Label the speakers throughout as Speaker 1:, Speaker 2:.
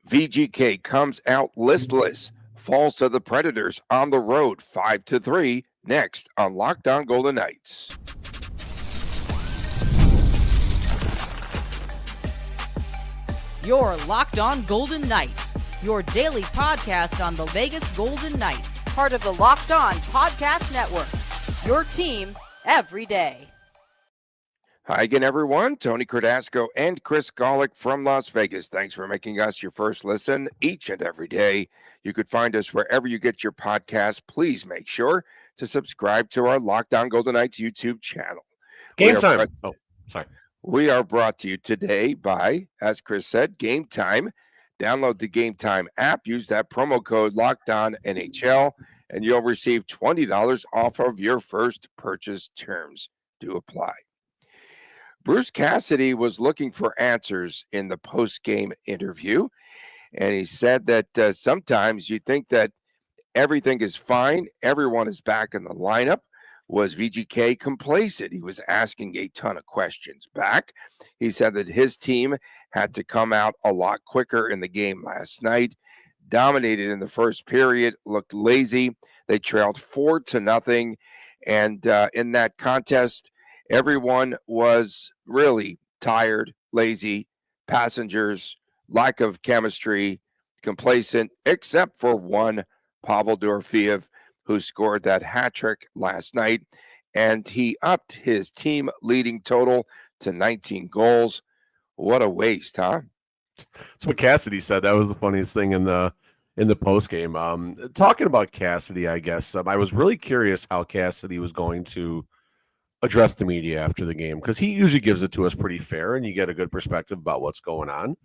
Speaker 1: VGK comes out listless, falls to the Predators on the road 5-3, next on Locked On Golden Knights.
Speaker 2: You're Locked On Golden Knights, your daily podcast on the Vegas Golden Knights, part of the Locked On Podcast Network, your team every day.
Speaker 1: Hi again, everyone. Tony Cardasco and Chris Golick from Las Vegas. Thanks for making us your first listen each and every day. You could find us wherever you get your podcast. Please make sure to subscribe to our Locked On Golden Knights YouTube channel.
Speaker 3: Gametime.
Speaker 1: We are brought to you today by, as Chris said, Gametime. Download the Gametime app. Use that promo code LOCKEDONNHL, and you'll receive $20 off of your first purchase. Terms do apply. Bruce Cassidy was looking for answers in the post-game interview, and he said that sometimes you think that everything is fine, everyone is back in the lineup. Was VGK complacent? He was asking a ton of questions back. He said that his team had to come out a lot quicker in the game last night, dominated in the first period, looked lazy. They trailed 4-0, and in that contest, everyone was really tired, lazy, passengers, lack of chemistry, complacent, except for one, Pavel Dorofeyev, who scored that hat trick last night, and he upped his team leading total to 19 goals. What a waste, huh?
Speaker 3: That's what Cassidy said. That was the funniest thing in the post game. Talking about Cassidy, I guess I was really curious how Cassidy was going to address the media after the game, because he usually gives it to us pretty fair and you get a good perspective about what's going on.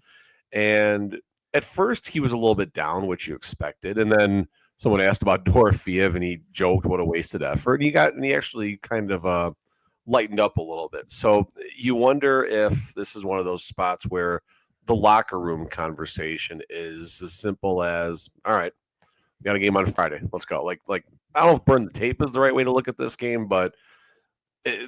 Speaker 3: And at first he was a little bit down, which you expected, and then someone asked about Dorofeyev and he joked what a wasted effort. And he actually kind of lightened up a little bit. So you wonder if this is one of those spots where the locker room conversation is as simple as, all right, we got a game on Friday, let's go. Like I don't know if burn the tape is the right way to look at this game, but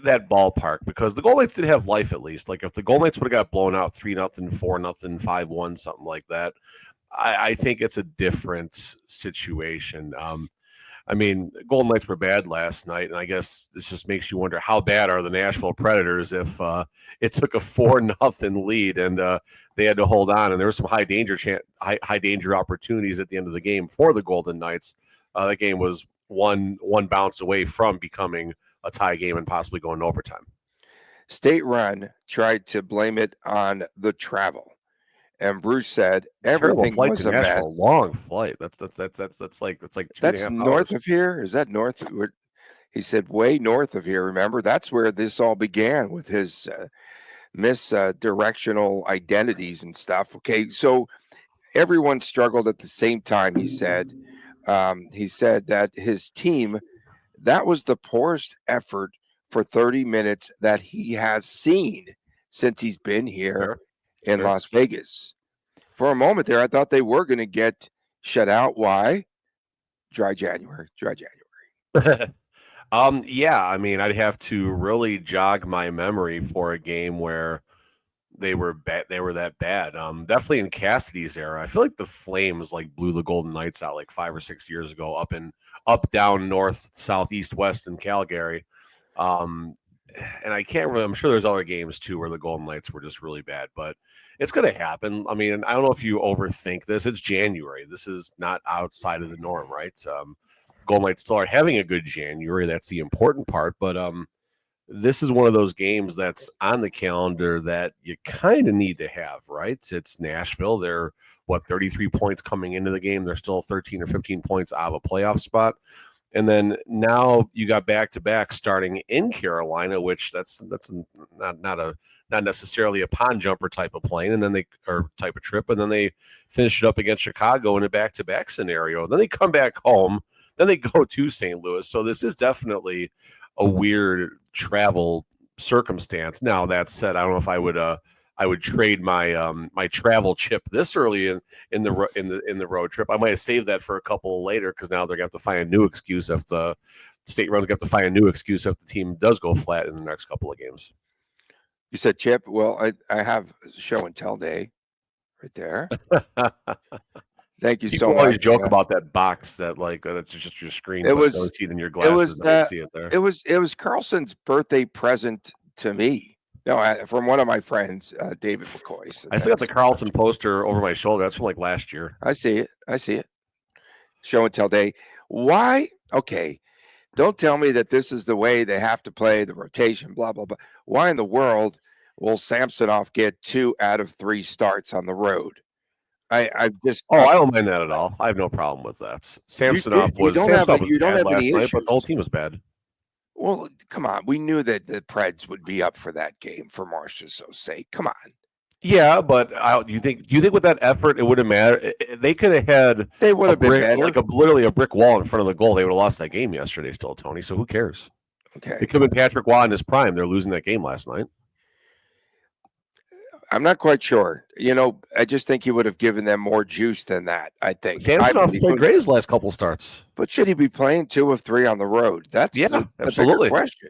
Speaker 3: that ballpark, because the Golden Knights did have life at least. Like if the Golden Knights would have got blown out 3-0, 4-0, 5-1, something like that, I think it's a different situation. I mean, Golden Knights were bad last night, and I guess this just makes you wonder how bad are the Nashville Predators if it took a 4-0 lead and they had to hold on, and there were some high danger opportunities at the end of the game for the Golden Knights. That game was one bounce away from becoming a tie game and possibly going to overtime.
Speaker 1: State Run tried to blame it on the travel, and Bruce said everything was a mess.
Speaker 3: Long flight. That's like 2.5
Speaker 1: north
Speaker 3: hours.
Speaker 1: of here. Is that north? He said way north of here. Remember, that's where this all began with his misdirectional identities and stuff. Okay, so everyone struggled at the same time. He said that his team, that was the poorest effort for 30 minutes that he has seen since he's been here in Las Vegas. For a moment there, I thought they were going to get shut out. Why? Dry January.
Speaker 3: Yeah, I mean, I'd have to really jog my memory for a game where they were bad. They were that bad. Definitely in Cassidy's era. I feel like the Flames blew the Golden Knights out 5 or 6 years ago up, down, north, south, east, west in Calgary. And I can't really, I'm sure there's other games too where the Golden Knights were just really bad, but it's going to happen. I mean, I don't know if you overthink this. It's January. This is not outside of the norm, right? Golden Knights still are having a good January. That's the important part. But this is one of those games that's on the calendar that you kind of need to have, right? It's Nashville. They're, 33 points coming into the game. They're still 13 or 15 points out of a playoff spot. And then now you got back-to-back starting in Carolina, which that's not necessarily a pond jumper type of plane, and then type of trip, and then they finish it up against Chicago in a back-to-back scenario. Then they come back home, then they go to St. Louis. So this is definitely a weird travel circumstance. Now that said, I don't know if I would trade my my travel chip this early in the road trip. I might have saved that for a couple later, because now they're gonna have to find a new excuse if the State Run's gonna have to find a new excuse if the team does go flat in the next couple of games.
Speaker 1: You said chip. Well, I have show and tell day, right there. Thank you
Speaker 3: People
Speaker 1: so
Speaker 3: always
Speaker 1: much.
Speaker 3: joke about that box that that's just your screen,
Speaker 1: It
Speaker 3: but
Speaker 1: was
Speaker 3: don't see it in your
Speaker 1: it was
Speaker 3: glasses. Don't see it there.
Speaker 1: it was Carlson's birthday present to me. No, from one of my friends, David McCoy. So
Speaker 3: I still got the
Speaker 1: thanks so
Speaker 3: Carlson
Speaker 1: much.
Speaker 3: poster over my shoulder. That's from like last year.
Speaker 1: I see it. I see it. Show and tell day. Why? Okay. Don't tell me that this is the way they have to play the rotation, blah, blah, blah. Why in the world will Samsonov get 2 out of 3 starts on the road? I just
Speaker 3: Oh, I don't mind that at all. I have no problem with that. Samsonov was
Speaker 1: have
Speaker 3: bad
Speaker 1: any
Speaker 3: last night, but
Speaker 1: issues.
Speaker 3: the whole team was bad.
Speaker 1: Well, come on. We knew that the Preds would be up for that game, for Marcia's sake. Come on.
Speaker 3: Yeah, but do you think with that effort it would have mattered? They could have had
Speaker 1: They would have been better.
Speaker 3: like literally a brick wall in front of the goal. They would have lost that game yesterday still, Tony. So who cares?
Speaker 1: Okay.
Speaker 3: It could have been Patrick Waugh in his prime. They're losing that game last night.
Speaker 1: I'm not quite sure. I just think he would have given them more juice than that, I think.
Speaker 3: Samsonov played great his last couple starts.
Speaker 1: But should he be playing 2 of 3 on the road? That's a
Speaker 3: absolutely
Speaker 1: bigger question.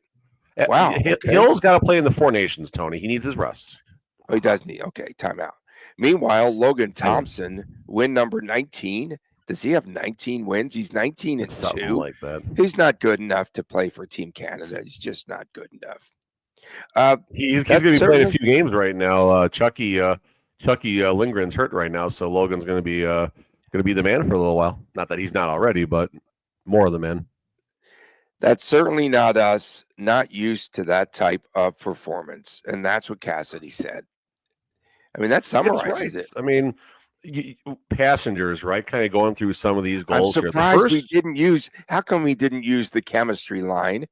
Speaker 1: Wow.
Speaker 3: Okay. Hill's got to play in the Four Nations, Tony. He needs his rest.
Speaker 1: Oh, he does need. Okay, timeout. Meanwhile, Logan Thompson, win number 19. Does he have 19 wins? He's 19 and 2.
Speaker 3: Like that.
Speaker 1: He's not good enough to play for Team Canada. He's just not good enough.
Speaker 3: He's going to be playing a few games right now. Chucky Lindgren's hurt right now, so Logan's going to be the man for a little while. Not that he's not already, but more of the man.
Speaker 1: That's certainly not us, not used to that type of performance. And that's what Cassidy said. I mean, that summarizes it.
Speaker 3: I mean, passengers, right? Kind of going through some of these goals.
Speaker 1: I'm surprised we didn't use. How come we didn't use the chemistry line?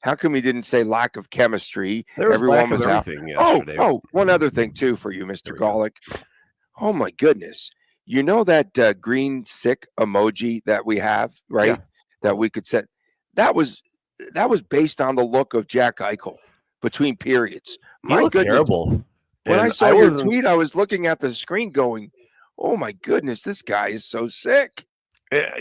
Speaker 1: How come we didn't say lack of chemistry?
Speaker 3: Everyone was out. Yesterday.
Speaker 1: Oh, one other thing too for you, Mr. Golick. Oh my goodness! You know that green sick emoji that we have, right?
Speaker 3: Yeah.
Speaker 1: That we could set. That was based on the look of Jack Eichel between periods.
Speaker 3: My goodness. Terrible.
Speaker 1: When I saw your tweet, I was looking at the screen going, oh my goodness, this guy is so sick.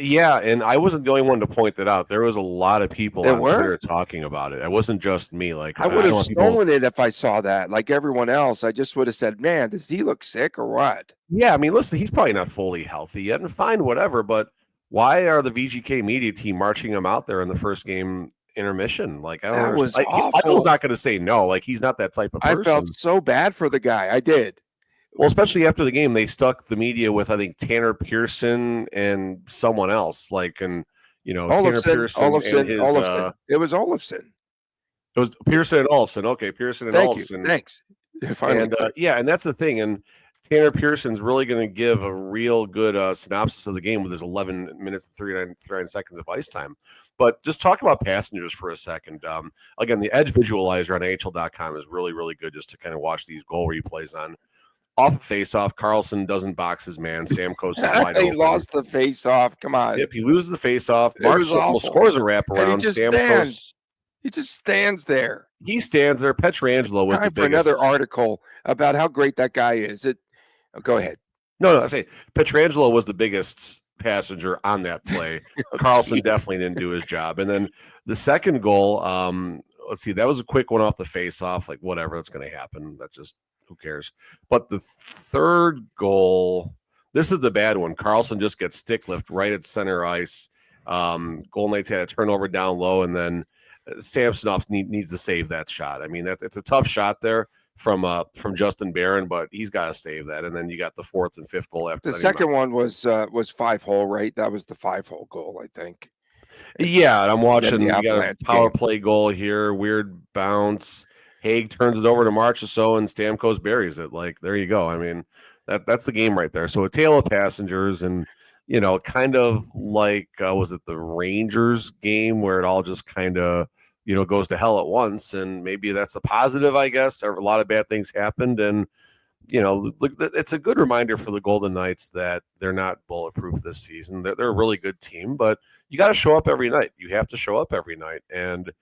Speaker 3: Yeah, and I wasn't the only one to point that out. There was a lot of people on Twitter talking about it. It wasn't just me. Like
Speaker 1: I would have stolen it if I saw that. Like everyone else, I just would have said, man, does he look sick or what?
Speaker 3: Yeah, I mean, listen, he's probably not fully healthy yet, and fine, whatever, but why are the VGK media team marching him out there in the first game intermission? Like, I don't understand. Eichel's not going to say no. Like, he's not that type of person.
Speaker 1: I felt so bad for the guy. I did.
Speaker 3: Well, especially after the game, they stuck the media with, I think, Tanner Pearson and someone else. Like, and, Tanner Pearson and his...
Speaker 1: It was Olofsson.
Speaker 3: It was Pearson and Olofsson. Okay, Pearson and Olofsson.
Speaker 1: Thanks.
Speaker 3: And that's the thing. And Tanner Pearson's really going to give a real good synopsis of the game with his 11 minutes and 39 seconds of ice time. But just talk about passengers for a second. Again, the Edge visualizer on AHL.com is really, really good just to kind of watch these goal replays on. Off a face-off, Carlson doesn't box his man. Stamkos is wide open.
Speaker 1: He lost the face-off. Come on.
Speaker 3: Yep, he loses the face-off. Marshall scores a wraparound. Stamkos.
Speaker 1: He just stands there.
Speaker 3: He stands there. Petrangelo was the biggest.
Speaker 1: Another article about how great that guy is. Go ahead.
Speaker 3: No, I say Petrangelo was the biggest passenger on that play. Carlson definitely didn't do his job. And then the second goal, let's see, that was a quick one off the face-off. Like, whatever, that's going to happen. That's just, who cares? But the third goal, this is the bad one. Carlson just gets stick lift right at center ice. Golden Knights had a turnover down low, and then Samsonov needs to save that shot. I mean, it's a tough shot there from Justin Barron, but he's got to save that. And then you got the fourth and fifth goal after
Speaker 1: the second one was 5-hole, right? That was the 5-hole goal, I think.
Speaker 3: Yeah, and I'm watching. You got a power play goal here, weird bounce. Haig turns it over to Marchessault, and Stamkos buries it. Like, there you go. I mean, that's the game right there. So a tale of passengers, and kind of like was it the Rangers game where it all just kind of goes to hell at once, and maybe that's a positive, I guess. A lot of bad things happened, and it's a good reminder for the Golden Knights that they're not bulletproof this season. They're a really good team, but you got to show up every night. You have to show up every night, and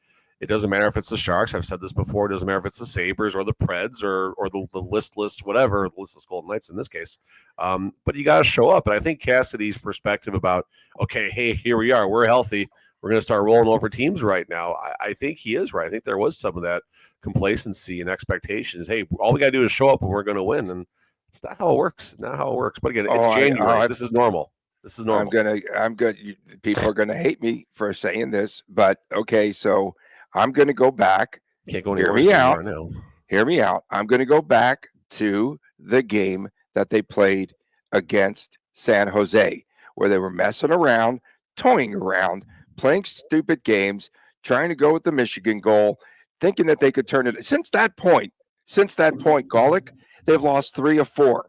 Speaker 3: it doesn't matter if it's the Sharks. I've said this before. It doesn't matter if it's the Sabres or the Preds or the Listless, whatever, the Listless Golden Knights in this case. But you got to show up. And I think Cassidy's perspective about, okay, hey, here we are. We're healthy. We're going to start rolling over teams right now. I think he is right. I think there was some of that complacency and expectations. Hey, all we got to do is show up and we're going to win. And It's not how it works. Not how it works. But again, it's
Speaker 1: Oh,
Speaker 3: January. This is normal. This is normal.
Speaker 1: I'm good. People are gonna hate me for saying this, but okay. So I'm gonna go back.
Speaker 3: Can't go any
Speaker 1: Hear
Speaker 3: worse
Speaker 1: me
Speaker 3: than you
Speaker 1: out.
Speaker 3: are now.
Speaker 1: Hear me out. I'm gonna go back to the game that they played against San Jose, where they were messing around, toying around, playing stupid games, trying to go with the Michigan goal, thinking that they could turn it. Since that point, Golick, they've lost 3 of 4.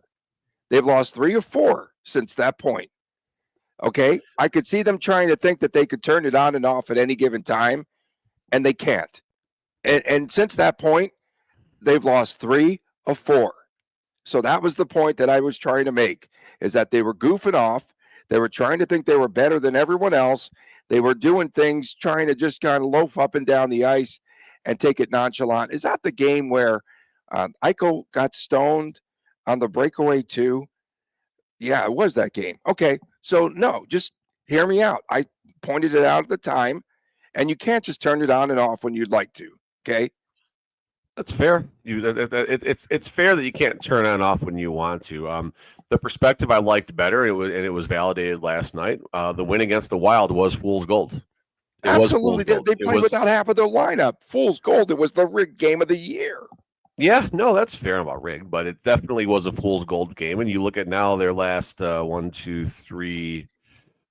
Speaker 1: They've lost 3 of 4 since that point. Okay. I could see them trying to think that they could turn it on and off at any given time, and they can't. And since that point, they've lost 3 of 4. So that was the point that I was trying to make, is that they were goofing off. They were trying to think they were better than everyone else. They were doing things, trying to just kind of loaf up and down the ice and take it nonchalant. Is that the game where Eichel got stoned on the breakaway too? Yeah, it was that game. Okay. So no, just hear me out. I pointed it out at the time, and you can't just turn it on and off when you'd like to. Okay.
Speaker 3: That's fair. It's fair that you can't turn on and off when you want to. The perspective I liked better, it was validated last night. The win against the Wild was fool's gold.
Speaker 1: Absolutely. They played without half of their lineup. Fool's gold. It was the rigged game of the year.
Speaker 3: Yeah, no, that's fair about rigged, but it definitely was a fool's gold game. And you look at now their last 1, 2, 3,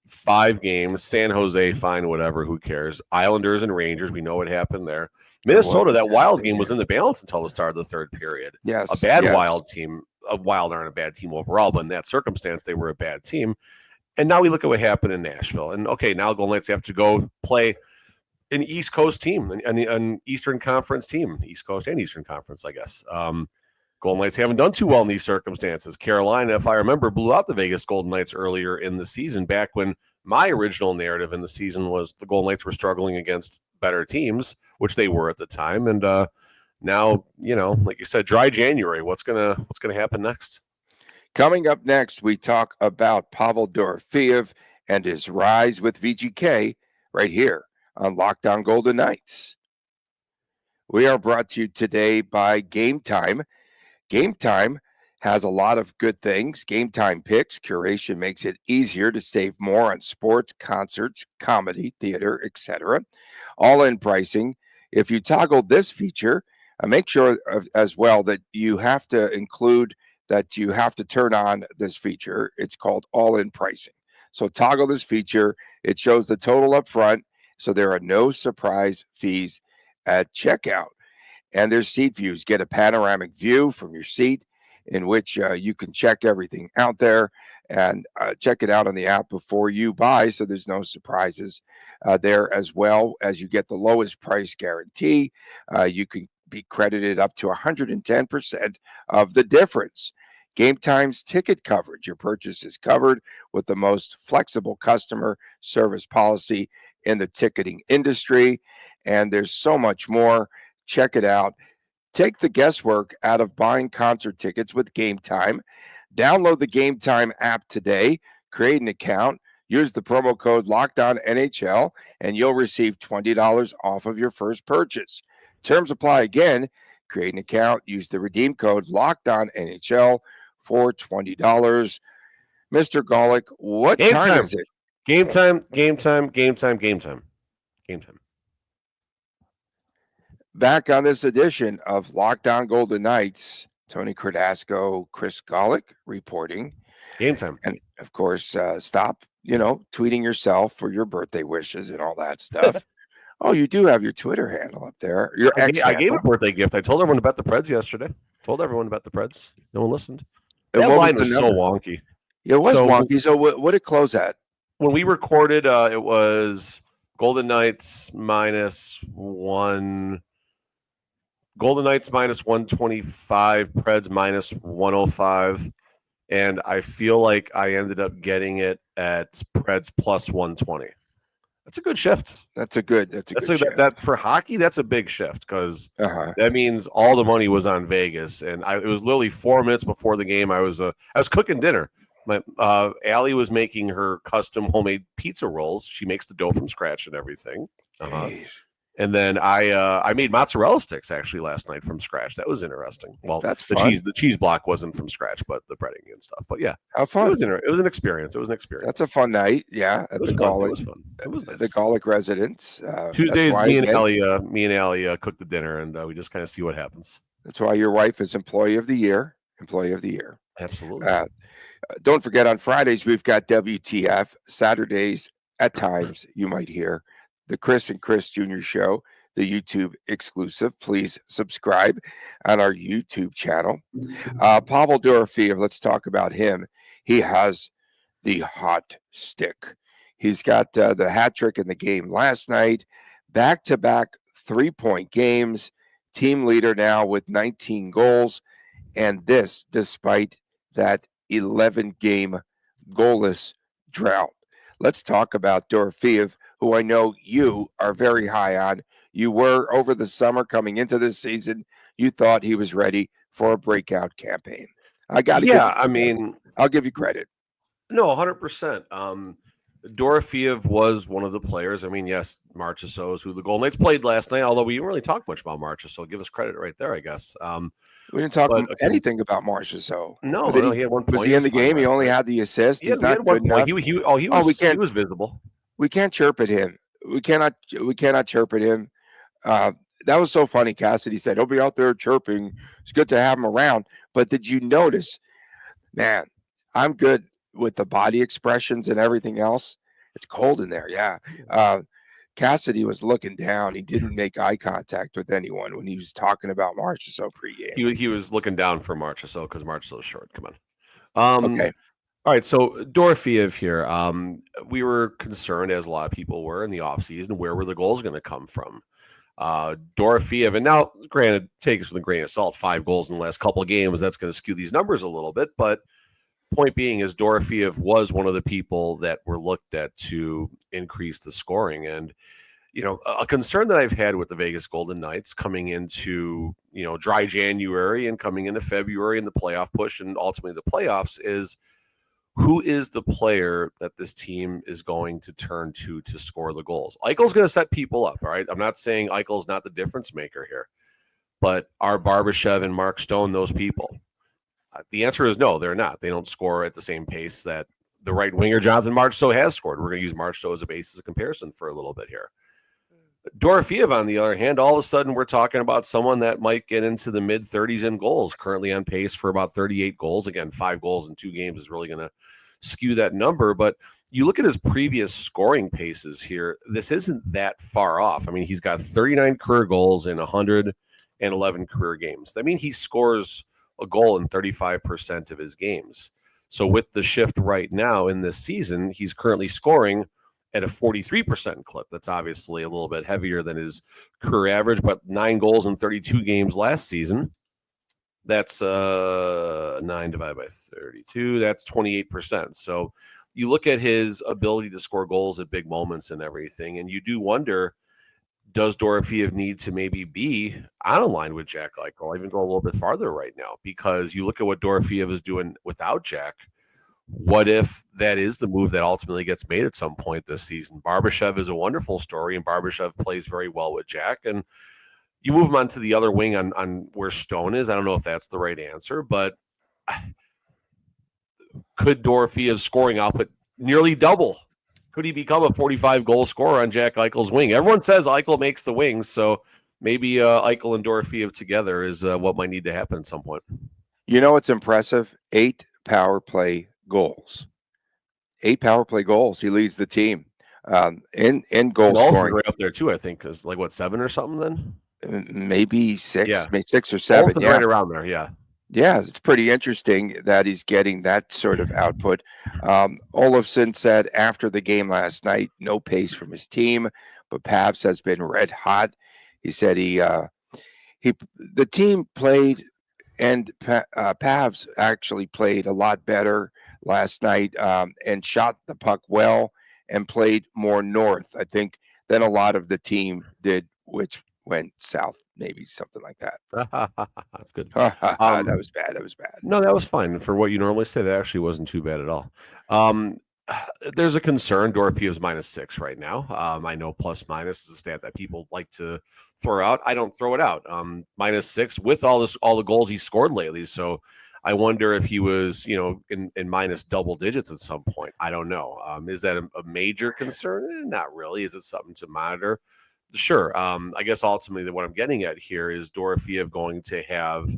Speaker 3: 5 games. San Jose, fine, whatever, who cares? Islanders and Rangers, we know what happened there. Minnesota, that Wild game was in the balance until the start of the third period.
Speaker 1: Yes.
Speaker 3: A bad Wild team. A Wild aren't a bad team overall, but in that circumstance, they were a bad team. And now we look at what happened in Nashville. And okay, now Golden Knights have to go play an East Coast team, an Eastern Conference team, East Coast and Eastern Conference, I guess. Golden Knights haven't done too well in these circumstances. Carolina, if I remember, blew out the Vegas Golden Knights earlier in the season, back when my original narrative in the season was the Golden Knights were struggling against better teams, which they were at the time. And now, like you said, dry January. What's gonna happen next?
Speaker 1: Coming up next, we talk about Pavel Dorofeyev and his rise with VGK right here on Locked On Golden Knights. We are brought to you today by Gametime. Gametime has a lot of good things. Gametime picks, curation makes it easier to save more on sports, concerts, comedy, theater, etc. All-in pricing. If you toggle this feature, make sure as well that you have to include that you have to turn on this feature. It's called all-in pricing. So toggle this feature. It shows the total up front, so there are no surprise fees at checkout. And there's seat views. Get a panoramic view from your seat in which you can check everything out there and check it out on the app before you buy, so there's no surprises there, as well as you get the lowest price guarantee. You can be credited up to 110% of the difference. Gametime's ticket coverage. Your purchase is covered with the most flexible customer service policy in the ticketing industry, and there's so much more. Check it out. Take the guesswork out of buying concert tickets with Gametime. Download the Gametime app today, create an account, use the promo code LOCKEDONNHL, and you'll receive $20 off of your first purchase. Terms apply again. Create an account, use the redeem code LOCKEDONNHL for $20. Mr. Golick, what time is it?
Speaker 3: Gametime.
Speaker 1: Back on this edition of Locked On Golden Knights, Tony Cardasco, Chris Golick reporting.
Speaker 3: Gametime.
Speaker 1: And, of course, stop, tweeting yourself for your birthday wishes and all that stuff. Oh, you do have your Twitter handle up there.
Speaker 3: I gave a birthday gift. I told everyone about the Preds yesterday. No one listened. That line was so wonky.
Speaker 1: Yeah, it was wonky. So what did it close at?
Speaker 3: When we recorded, it was Golden Knights -1. Golden Knights -125, Preds -105, and I feel like I ended up getting it at Preds +120. That's a good shift.
Speaker 1: That's a good shift.
Speaker 3: That for hockey, that's a big shift, because that means all the money was on Vegas, and it was literally 4 minutes before the game. I was cooking dinner. My Allie was making her custom homemade pizza rolls. She makes the dough from scratch and everything. And then I made mozzarella sticks actually last night from scratch. That was interesting. Well,
Speaker 1: That's
Speaker 3: the
Speaker 1: fun.
Speaker 3: cheese block wasn't from scratch, but the breading and stuff. But yeah,
Speaker 1: How fun.
Speaker 3: it was an experience. It was an experience.
Speaker 1: That's a fun night. Yeah,
Speaker 3: It was fun. It was fun. It was
Speaker 1: the
Speaker 3: nice.
Speaker 1: Golic residence.
Speaker 3: Tuesdays, me and Allie cook the dinner, and we just kind of see what happens.
Speaker 1: That's why your wife is Employee of the Year. Employee of the Year.
Speaker 3: Absolutely.
Speaker 1: Don't forget, on Fridays we've got WTF. Saturdays at times you might hear the Chris and Chris Jr. Show, the YouTube exclusive. Please subscribe on our YouTube channel. Pavel Dorofeyev, let's talk about him. He has the hot stick. He's got the hat trick in the game last night, back-to-back 3-point games, team leader now with 19 goals, and this despite that 11-game goalless drought. Let's talk about Dorofeyev, who I know you are very high on. You were over the summer coming into this season. You thought he was ready for a breakout campaign. I got to I'll give you credit.
Speaker 3: No, 100%. Dorofeyev was one of the players. I mean, yes, Marchessault is who the Golden Knights played last night, although we didn't really talk much about Marchessault. Give us credit right there, I guess.
Speaker 1: We didn't talk anything about Marchessault.
Speaker 3: No, he had 1 point.
Speaker 1: Was he in the game? He only had the assist. He's not good enough.
Speaker 3: He was visible.
Speaker 1: We can't chirp at him. We cannot chirp at him. That was so funny. Cassidy said he'll be out there chirping. It's good to have him around. But did you notice, man, I'm good with the body expressions and everything else. It's cold in there. Yeah. Cassidy was looking down. He didn't make eye contact with anyone when he was talking about Marchessault pregame.
Speaker 3: He was looking down for Marchessault because Marchessault is short. Come on.
Speaker 1: Okay.
Speaker 3: All right, so Dorofeyev here. We were concerned, as a lot of people were in the offseason, where were the goals going to come from? Dorofeyev, and now, granted, take us with a grain of salt, 5 goals in the last couple of games. That's going to skew these numbers a little bit, but point being is Dorofeyev was one of the people that were looked at to increase the scoring. And, a concern that I've had with the Vegas Golden Knights coming into, dry January and coming into February and the playoff push and ultimately the playoffs is who is the player that this team is going to turn to score the goals? Eichel's going to set people up, all right? I'm not saying Eichel's not the difference maker here, but are Barbashev and Mark Stone those people? The answer is no, they're not. They don't score at the same pace that the right winger Jonathan Marchessault has scored. We're going to use Marchessault as a basis of comparison for a little bit here. Dorofeyev, on the other hand, all of a sudden we're talking about someone that might get into the mid-30s in goals, currently on pace for about 38 goals. Again, 5 goals in 2 games is really going to skew that number. But you look at his previous scoring paces here, this isn't that far off. I mean, he's got 39 career goals in 111 career games. I mean, he scores a goal in 35% of his games. So with the shift right now in this season, he's currently scoring at a 43% clip. That's obviously a little bit heavier than his career average, but 9 goals in 32 games last season. That's 9 divided by 32. That's 28%. So you look at his ability to score goals at big moments and everything, and you do wonder, does Dorofeyev need to maybe be on a line with Jack Eichel? I'll even go a little bit farther right now, because you look at what Dorofeyev is doing without Jack. What if that is the move that ultimately gets made at some point this season? Barbashev is a wonderful story, and Barbashev plays very well with Jack. And you move him on to the other wing on where Stone is. I don't know if that's the right answer, but could Dorofeyev's scoring output nearly double? Could he become a 45-goal scorer on Jack Eichel's wing? Everyone says Eichel makes the wings, so maybe Eichel and Dorofeyev together is what might need to happen at some point.
Speaker 1: You know what's impressive? 8 power play goals. 8 power play goals. He leads the team in goal scoring.
Speaker 3: Right up there too, I think, because 7 or something then?
Speaker 1: Maybe 6, maybe 6 or 7.
Speaker 3: Olsen's right around there, yeah.
Speaker 1: Yeah, it's pretty interesting that he's getting that sort of output. Olofsson said after the game last night, no pace from his team, but Pavs has been red hot. He said the team played, and Pavs actually played a lot better last night and shot the puck well and played more north, I think, than a lot of the team did, which went south, maybe something like that.
Speaker 3: That's good.
Speaker 1: That was bad. That was bad.
Speaker 3: No, that was fine. For what you normally say, that actually wasn't too bad at all. There's a concern. Dorofeyev's -6 right now. I know plus minus is a stat that people like to throw out. I don't throw it out. -6 with all the goals he scored lately. So I wonder if he was, in minus double digits at some point. I don't know. Is that a major concern? Not really. Is it something to monitor? Sure. I guess ultimately what I'm getting at here is Dorofeyev going to have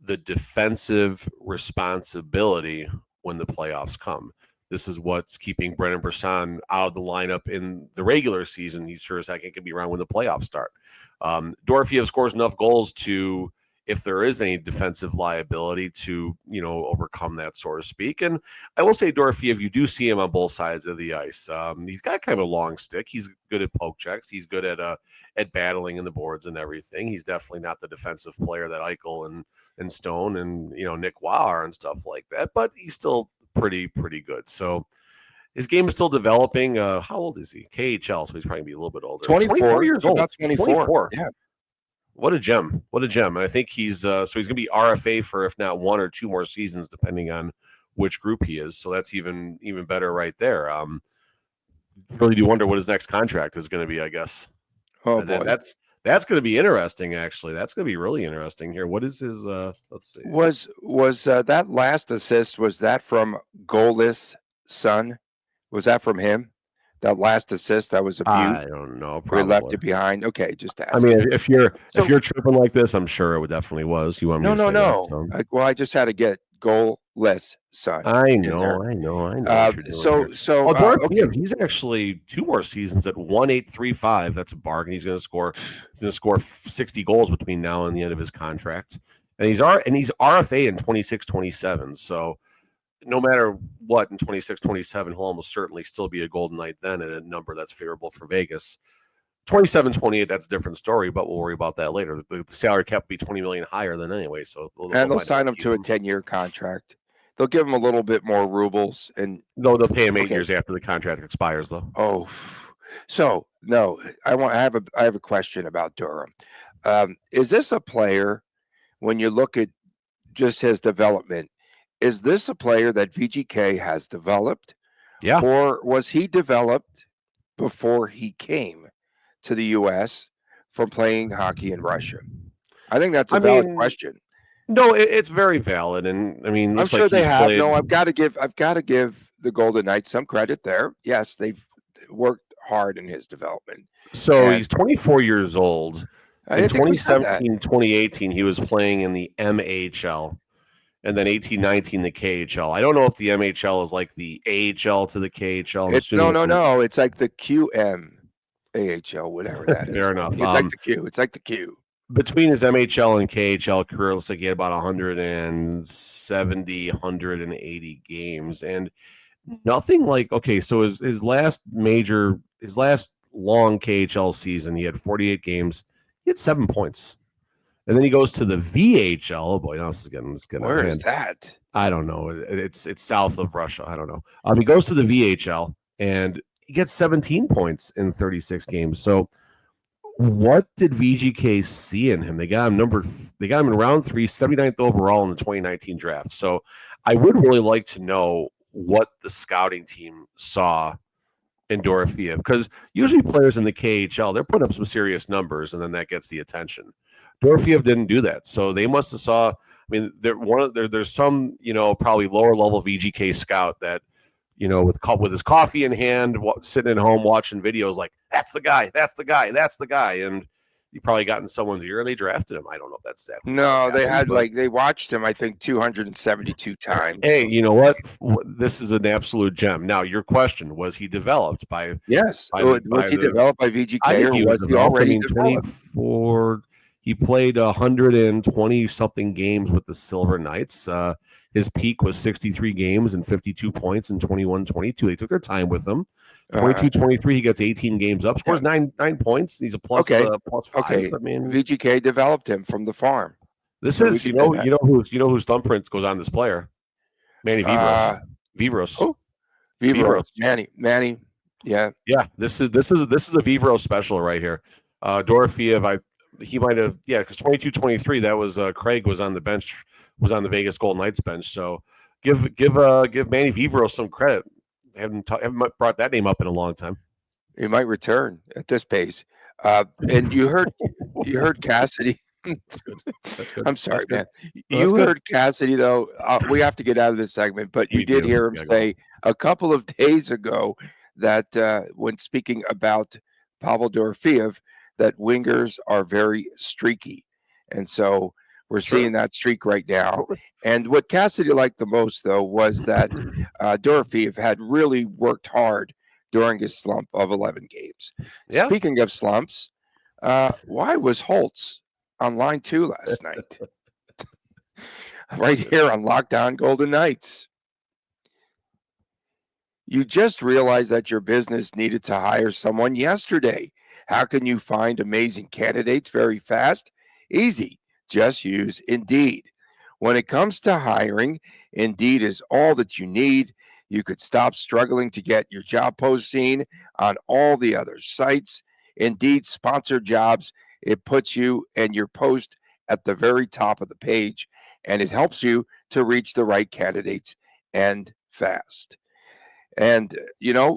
Speaker 3: the defensive responsibility when the playoffs come. This is what's keeping Brennan Brisson out of the lineup in the regular season. He's sure as heck it can be around when the playoffs start. Dorofeyev scores enough goals to, if there is any defensive liability, to overcome that, so to speak. And I will say, Dorofeyev, you do see him on both sides of the ice. He's got kind of a long stick. He's good at poke checks. He's good at battling in the boards and everything. He's definitely not the defensive player that Eichel and Stone and Nick Waugh are and stuff like that. But he's still pretty good. So his game is still developing. How old is he? KHL, so he's probably be a little bit older.
Speaker 1: 24
Speaker 3: years old.
Speaker 1: About 24. Yeah.
Speaker 3: What a gem. And I think he's he's going to be RFA for, if not 1 or 2 more seasons, depending on which group he is. So that's even better right there. Really do wonder what his next contract is going to be, I guess.
Speaker 1: Oh, boy.
Speaker 3: That's going to be interesting, actually. That's going to be really interesting here. What is his, let's see.
Speaker 1: Was that last assist, was that from Goalless Son? Was that from him? That last assist that was a beaut?
Speaker 3: I don't know.
Speaker 1: We left it behind. Okay, just ask.
Speaker 3: I mean, if you're tripping like this, I'm sure it definitely was. You want me to say
Speaker 1: No.
Speaker 3: That, so.
Speaker 1: I just had to get Goalless Son.
Speaker 3: I know.
Speaker 1: Okay.
Speaker 3: He's actually 2 more seasons at 1.835. That's a bargain. He's going to score 60 goals between now and the end of his contract, and he's RFA in 26-27. So no matter what in 26-27, he'll almost certainly still be a Golden Knight then, at a number that's favorable for Vegas. 27-28, that's a different story, but we'll worry about that later. The salary cap will be $20 million higher than anyway. So
Speaker 1: they'll sign him to a 10-year contract. They'll give him a little bit more rubles, and
Speaker 3: they'll pay him 8 years after the contract expires, though.
Speaker 1: Oh, so no, I have a question about Durham. Is this a player, when you look at just his development, is this a player that VGK has developed?
Speaker 3: Yeah.
Speaker 1: Or was he developed before he came to the U.S. from playing hockey in Russia? I think that's a valid question.
Speaker 3: No, it's very valid, and I mean,
Speaker 1: I'm sure they have. No, I've got to give the Golden Knights some credit there. Yes, they've worked hard in his development.
Speaker 3: So he's 24 years old. In 2017, 2018, he was playing in the MHL. And then 18-19, the KHL. I don't know if the MHL is like the AHL to the KHL.
Speaker 1: No. It's like the QM AHL, whatever that is.
Speaker 3: Fair enough.
Speaker 1: It's like the Q.
Speaker 3: Between his MHL and KHL career, it looks like he had about 170, 180 games. And nothing like, okay, so his last long KHL season, he had 48 games. He had 7 points. And then he goes to the VHL. Oh boy, now this is getting.
Speaker 1: Where is that?
Speaker 3: I don't know. It's south of Russia. I don't know. He goes to the VHL and he gets 17 points in 36 games. So, what did VGK see in him? They got him in round 3, 79th overall in the 2019 draft. So, I would really like to know what the scouting team saw in Dorofeyev, because usually players in the KHL, they're putting up some serious numbers, and then that gets the attention. Dorofeyev didn't do that, so they must have saw. I mean, there's some probably lower level VGK scout that with his coffee in hand, sitting at home watching videos like that's the guy, and he probably got in someone's ear and they drafted him. I don't know if that's that.
Speaker 1: No, they watched him, I think, 272 times.
Speaker 3: Hey, you know what? This is an absolute gem. Now, your question, was he developed by?
Speaker 1: Yes. Was he developed by VGK, or was he already developed?
Speaker 3: 24. He played 120 something games with the Silver Knights. His peak was 63 games and 52 points in 21-22. They took their time with him. 22-23, he gets 18 games up, scores 9 points. He's a plus 5.
Speaker 1: Okay.
Speaker 3: I mean,
Speaker 1: VGK developed him from the farm.
Speaker 3: This is you know whose thumbprint goes on this player, Manny Vivros.
Speaker 1: Vivros. Manny. Yeah.
Speaker 3: This is a Vivros special right here. Dorofeyev, he might have, because 22-23, that was Craig was on the bench, was on the Vegas Golden Knights bench. So give Manny Vivros some credit. Haven't brought that name up in a long time.
Speaker 1: He might return at this pace. And you heard Cassidy.
Speaker 3: That's good.
Speaker 1: I'm sorry, man.
Speaker 3: No,
Speaker 1: You
Speaker 3: good.
Speaker 1: heard Cassidy, though. We have to get out of this segment, but you
Speaker 3: We
Speaker 1: did
Speaker 3: do.
Speaker 1: hear him
Speaker 3: Yeah,
Speaker 1: say a couple of days ago that when speaking about Pavel Dorofeyev, that wingers are very streaky. And so we're seeing that streak right now. And what Cassidy liked the most, though, was that Dorofeyev had really worked hard during his slump of 11 games.
Speaker 3: Yeah.
Speaker 1: Speaking of slumps, why was Holtz on line 2 last night? Right here on Lockdown Golden Knights. You just realized that your business needed to hire someone yesterday. How can you find amazing candidates very fast? Easy. Just use Indeed. When it comes to hiring, Indeed is all that you need. You could stop struggling to get your job post seen on all the other sites. Indeed sponsored jobs. It puts you and your post at the very top of the page, and it helps you to reach the right candidates and fast. And,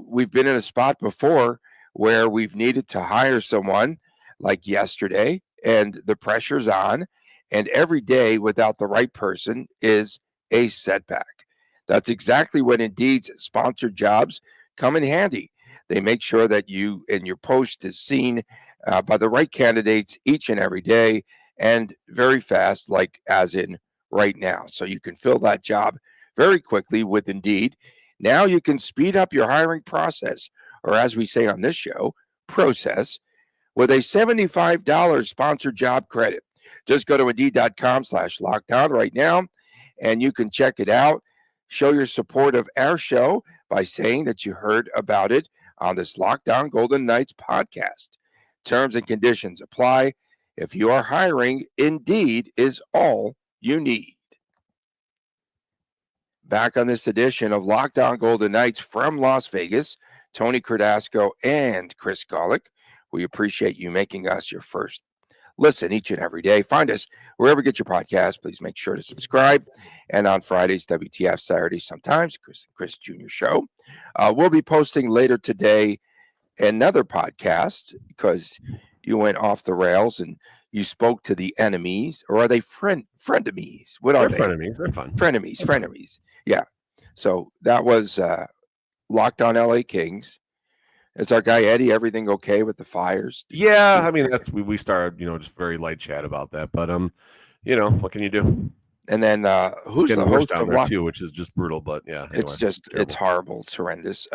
Speaker 1: we've been in a spot before where we've needed to hire someone like yesterday, and the pressure's on, and every day without the right person is a setback. That's exactly when Indeed's sponsored jobs come in handy. They make sure that you and your post is seen by the right candidates each and every day and very fast, like as in right now. So you can fill that job very quickly with Indeed. Now you can speed up your hiring process, or as we say on this show, process, with a $75 sponsored job credit. Just go to Indeed.com/lockdown right now, and you can check it out. Show your support of our show by saying that you heard about it on this Lockdown Golden Knights podcast. Terms and conditions apply. If you are hiring, Indeed is all you need. Back on this edition of Lockdown Golden Knights from Las Vegas, Tony Cardasco and Chris Golick. We appreciate you making us your first listen each and every day. Find us wherever you get your podcast. Please make sure to subscribe. And on Fridays, WTF, Saturdays, sometimes Chris Jr. Show. We'll be posting later today another podcast because you went off the rails and you spoke to the enemies, or are they frenemies? What are they?
Speaker 3: Frenemies. They're fun.
Speaker 1: Frenemies. Yeah. So that was Locked on LA Kings. Is our guy Eddie everything okay with the fires?
Speaker 3: Yeah, I mean that's we started, just very light chat about that, but what can you do?
Speaker 1: And then who's the host
Speaker 3: down
Speaker 1: of
Speaker 3: there too, which is just brutal, but yeah,
Speaker 1: it's
Speaker 3: anyway,
Speaker 1: it's horrible, it's horrendous.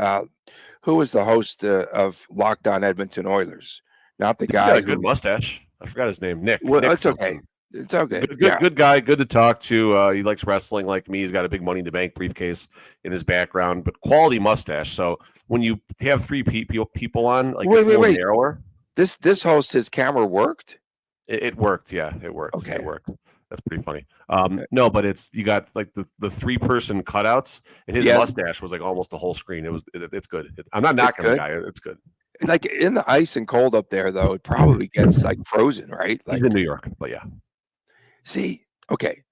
Speaker 1: Who was the host of Locked on Edmonton Oilers? Not the guy.
Speaker 3: Got a good mustache. I forgot his name. Nick.
Speaker 1: Well,
Speaker 3: Nick
Speaker 1: it's
Speaker 3: something.
Speaker 1: okay. It's okay.
Speaker 3: Good guy. Good to talk to. He likes wrestling like me. He's got a big Money in the Bank briefcase in his background, but quality mustache. So when you have three people on, like it's a little narrower.
Speaker 1: This host, his camera worked.
Speaker 3: It worked. Yeah, it worked.
Speaker 1: Okay,
Speaker 3: it worked. That's pretty funny. No, but you got like the 3-person cutouts, and his mustache was like almost the whole screen. It's good. I'm not knocking the guy. It's good.
Speaker 1: Like in the ice and cold up there, though, it probably gets like frozen, right? Like,
Speaker 3: he's in New York, but yeah.
Speaker 1: See, okay.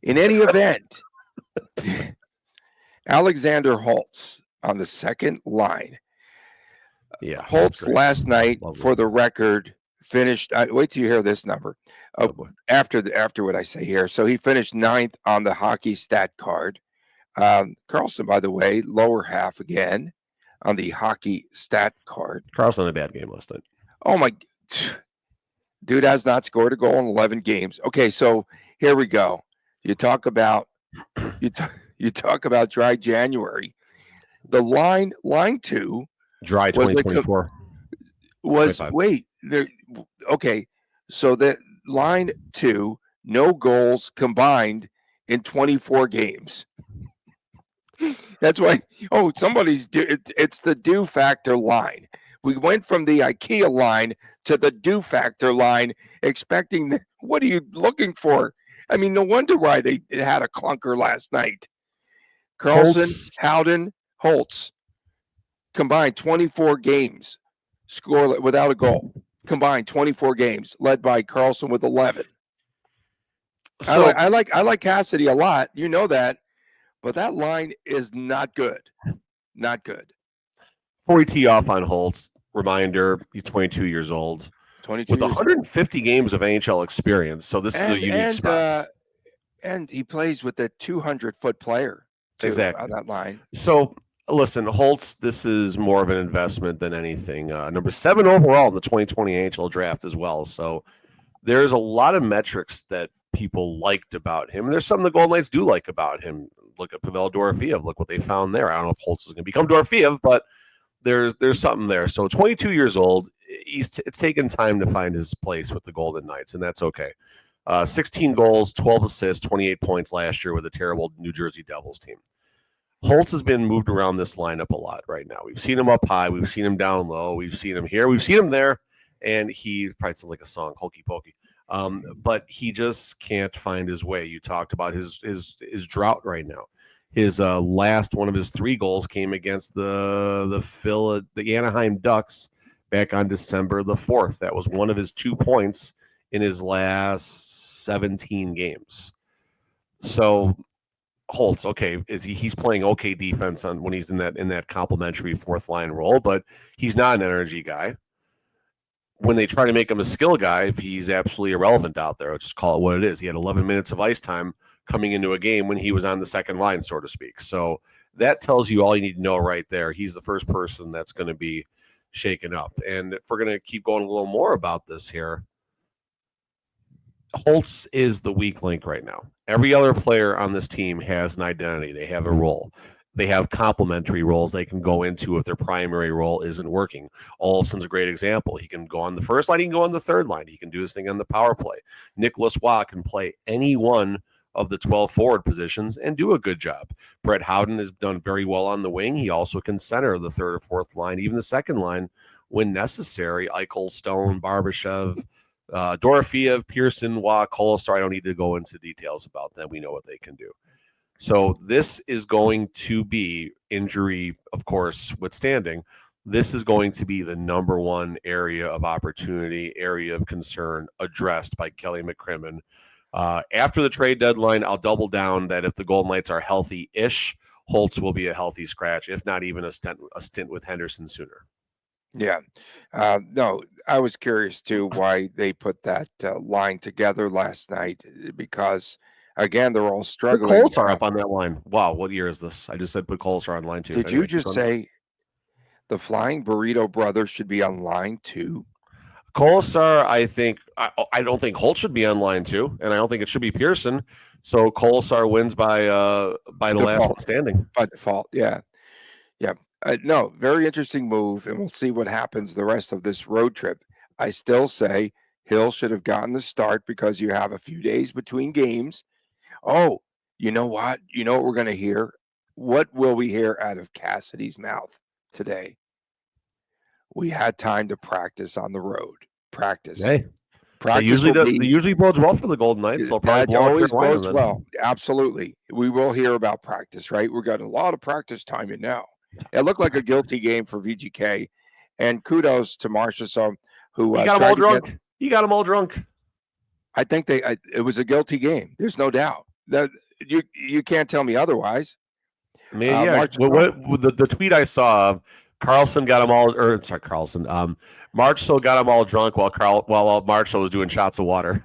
Speaker 1: In any event, Alexander Holtz on the second line.
Speaker 3: Yeah,
Speaker 1: Holtz last night, for the record, finished. Wait till you hear this number. After what I say here, so he finished 9th on the hockey stat card. Carlson, by the way, lower half again on the hockey stat card.
Speaker 3: Carlson had a bad game last night.
Speaker 1: Oh my. Dude has not scored a goal in 11 games. Okay, so here we go. You talk about dry January. The line 2
Speaker 3: dry 2024
Speaker 1: okay. So the line 2, no goals combined in 24 games. That's why it's the do factor line. We went from the IKEA line to the do factor line, expecting what are you looking for? I mean, no wonder why it had a clunker last night. Carlson, Howden, Holtz combined 24 games, score without a goal. Combined 24 games, led by Carlson with 11. So I like Cassidy a lot, you know that, but that line is not good. not good.
Speaker 3: Before we tee off on Holtz, reminder, he's 22 years old.
Speaker 1: 22
Speaker 3: with
Speaker 1: years
Speaker 3: 150 old. Games of NHL experience. So this is a unique spot.
Speaker 1: And he plays with a 200-foot player too,
Speaker 3: exactly
Speaker 1: on that line.
Speaker 3: So listen, Holtz, this is more of an investment than anything. Number 7 overall in the 2020 NHL draft as well. So there's a lot of metrics that people liked about him. There's some the Golden Knights do like about him. Look at Pavel Dorofeyev. Look what they found there. I don't know if Holtz is going to become Dorofeyev, but there's something there. So 22 years old, it's taken time to find his place with the Golden Knights, and that's okay. 16 goals, 12 assists, 28 points last year with a terrible New Jersey Devils team. Holtz has been moved around this lineup a lot right now. We've seen him up high. We've seen him down low. We've seen him here. We've seen him there. And he probably sounds like a song, Hokey Pokey. But he just can't find his way. You talked about his drought right now. His last one of his 3 goals came against the Anaheim Ducks back on December the 4th. That was one of his 2 points in his last 17 games. So Holtz, okay, he's playing okay defense on when he's in that complimentary 4th line role, but he's not an energy guy. When they try to make him a skill guy, he's absolutely irrelevant out there. I'll just call it what it is. He had 11 minutes of ice time coming into a game when he was on the second line, so to speak. So that tells you all you need to know right there. He's the first person that's going to be shaken up. And if we're going to keep going a little more about this here, Holtz is the weak link right now. Every other player on this team has an identity. They have a role. They have complementary roles they can go into if their primary role isn't working. Olsen's a great example. He can go on the first line. He can go on the third line. He can do his thing on the power play. Nicholas Waugh can play any one of the 12 forward positions and do a good job. Brett Howden has done very well on the wing. He also can center the third or fourth line, even the second line when necessary. Eichel, Stone, Barbashev, Dorofeyev, Pearson, Waugh, Kolesar. I don't need to go into details about them. We know what they can do. So this is going to be, injury, of course, withstanding, this is going to be the number one area of opportunity, area of concern addressed by Kelly McCrimmon. After the trade deadline, I'll double down that if the Golden Knights are healthy-ish, Holtz will be a healthy scratch, if not even a stint with Henderson sooner.
Speaker 1: Yeah. No, I was curious, too, why they put that line together last night because, again, they're all struggling.
Speaker 3: Put Kolesar up on that line. Wow, what year is this? I just said put Kolesar on line 2.
Speaker 1: Did you just say the Flying Burrito Brothers should be on line 2?
Speaker 3: Kolesar, I don't think Holtz should be on line 2, and I don't think it should be Pearson. So Kolesar wins by the default. Last one standing.
Speaker 1: By default, yeah. No, very interesting move, and we'll see what happens the rest of this road trip. I still say Hill should have gotten the start because you have a few days between games. Oh, you know what? You know what we're going to hear? What will we hear out of Cassidy's mouth today? We had time to practice on the road. Practice.
Speaker 3: Hey, they usually bodes well for the Golden Knights. They'll probably
Speaker 1: always bodes well. Absolutely. We will hear about practice, right? We've got a lot of practice time in now. It looked like a guilty game for VGK. And kudos to Marchessault, who
Speaker 3: he got them all drunk. He got them all drunk.
Speaker 1: I think it was a guilty game. There's no doubt. That you can't tell me otherwise.
Speaker 3: I mean, yeah. The tweet I saw, Carlson got them all. Marchessault got them all drunk while Marchessault was doing shots of water.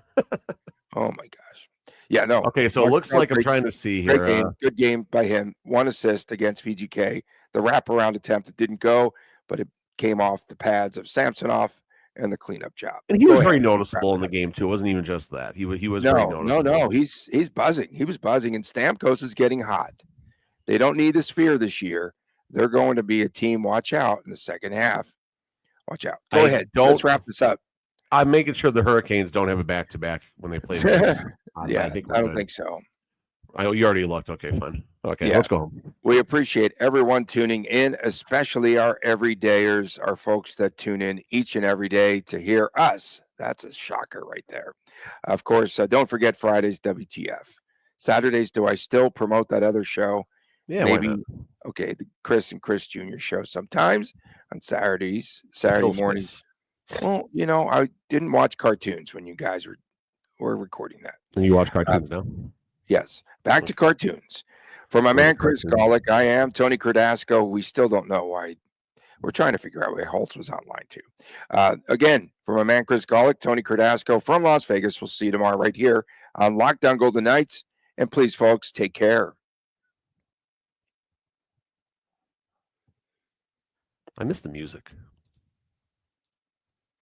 Speaker 1: Oh my gosh. Yeah, no.
Speaker 3: Okay, so it looks like I'm trying to see here.
Speaker 1: Good game by him. 1 assist against VGK. The wraparound attempt that didn't go, but it came off the pads of Samsonov and the cleanup job.
Speaker 3: And he was very noticeable in the game too. It wasn't even just that. He was very noticeable.
Speaker 1: No. He's buzzing. He was buzzing, and Stamkos is getting hot. They don't need the Sphere this year. They're going to be a team. Watch out in the second half. Watch out. Go ahead. Let's wrap this up.
Speaker 3: I'm making sure the Hurricanes don't have a back-to-back when they play.
Speaker 1: Yeah, I don't think so.
Speaker 3: You already looked. Okay, fine. Okay, Let's go home.
Speaker 1: We appreciate everyone tuning in, especially our everydayers, our folks that tune in each and every day to hear us. That's a shocker right there. Of course, don't forget Friday's WTF. Saturdays, do I still promote that other show?
Speaker 3: Yeah,
Speaker 1: maybe. Okay, the Chris and Chris Jr. show sometimes on Saturday mornings. Well, I didn't watch cartoons when you guys were recording that.
Speaker 3: And you watch cartoons now?
Speaker 1: Yes. Back to cartoons. For my
Speaker 3: What a
Speaker 1: man Chris
Speaker 3: cartoon.
Speaker 1: Golick, I am Tony Cardasco. We still don't know why. We're trying to figure out why Holtz was online too. Again, for my man Chris Golick, Tony Cardasco from Las Vegas. We'll see you tomorrow right here on Lockdown Golden Knights. And please, folks, take care.
Speaker 3: I miss the music.